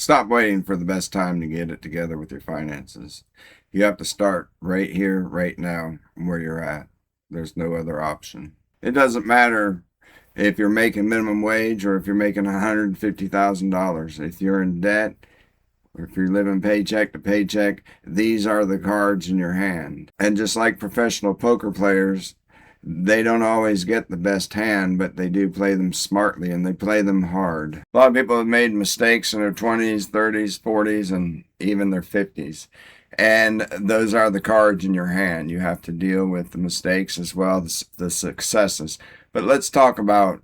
Stop waiting for the best time to get it together with your finances. You have to start right here, right now, where you're at. There's no other option. It doesn't matter if you're making minimum wage or if you're making $150,000. If you're in debt, or if you're living paycheck to paycheck, these are the cards in your hand. And just like professional poker players, they don't always get the best hand, but they do play them smartly and they play them hard. A lot of people have made mistakes in their 20s, 30s, 40s, and even their 50s. And those are the cards in your hand. You have to deal with the mistakes as well as the successes. But let's talk about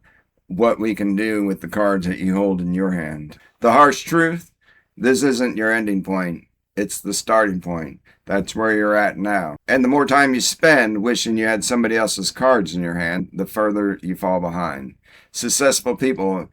what we can do with the cards that you hold in your hand. The harsh truth, this isn't your ending point. It's the starting point. That's where you're at now. And the more time you spend wishing you had somebody else's cards in your hand, the further you fall behind. Successful people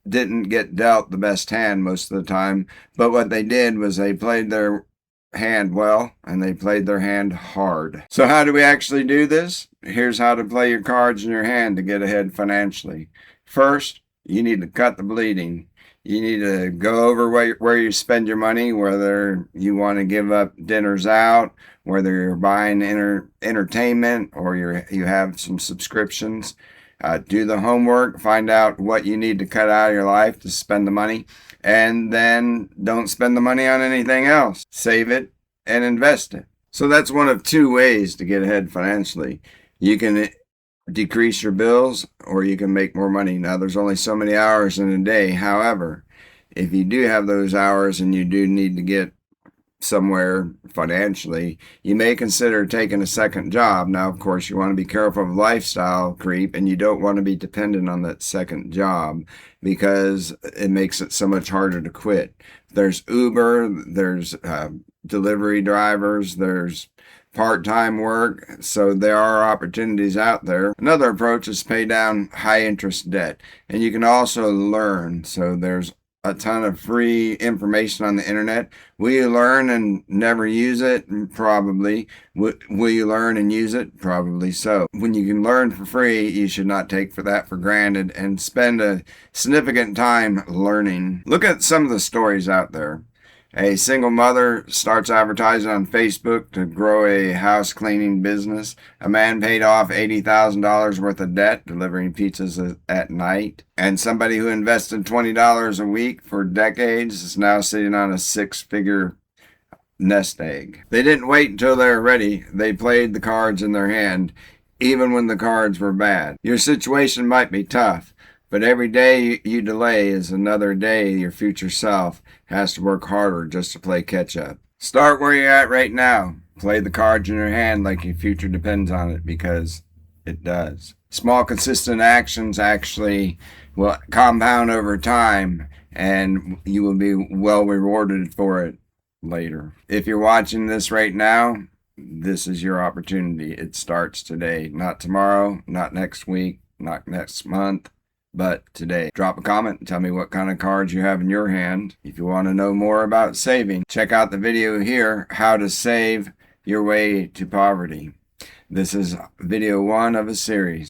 didn't get dealt the best hand most of the time, but what they did was they played their hand well and they played their hand hard. So how do we actually do this? Here's how to play your cards in your hand to get ahead financially. First, you need to cut the bleeding. You need to go over where you spend your money, whether you want to give up dinners out, whether you're buying entertainment or you have some subscriptions. Do the homework, find out what you need to cut out of your life to spend the money, and then don't spend the money on anything else. Save it and invest it. So that's one of two ways to get ahead financially. You can decrease your bills or you can make more money. Now, there's only so many hours in a day. However, if you do have those hours and you do need to get somewhere financially, you may consider taking a second job. Now, of course, you want to be careful of lifestyle creep and you don't want to be dependent on that second job because it makes it so much harder to quit. There's Uber, there's delivery drivers, there's part-time work, so there are opportunities out there. Another approach is pay down high-interest debt, and you can also learn. So there's a ton of free information on the internet. Will you learn and never use it? Probably. Will you learn and use it? Probably so. When you can learn for free, you should not take that for granted and spend a significant time learning. Look at some of the stories out there. A single mother starts advertising on Facebook to grow a house cleaning business. A man paid off $80,000 worth of debt delivering pizzas at night. And somebody who invested $20 a week for decades is now sitting on a six-figure nest egg. They didn't wait until they were ready. They played the cards in their hand, even when the cards were bad. Your situation might be tough, but every day you delay is another day your future self has to work harder just to play catch up. Start where you're at right now. Play the cards in your hand like your future depends on it, because it does. Small, consistent actions actually will compound over time, and you will be well rewarded for it later. If you're watching this right now, this is your opportunity. It starts today, not tomorrow, not next week, not next month, but today. Drop a comment and tell me what kind of cards you have in your hand. If you want to know more about saving, check out the video here, How to Save Your Way to Poverty. This is video 1 of a series.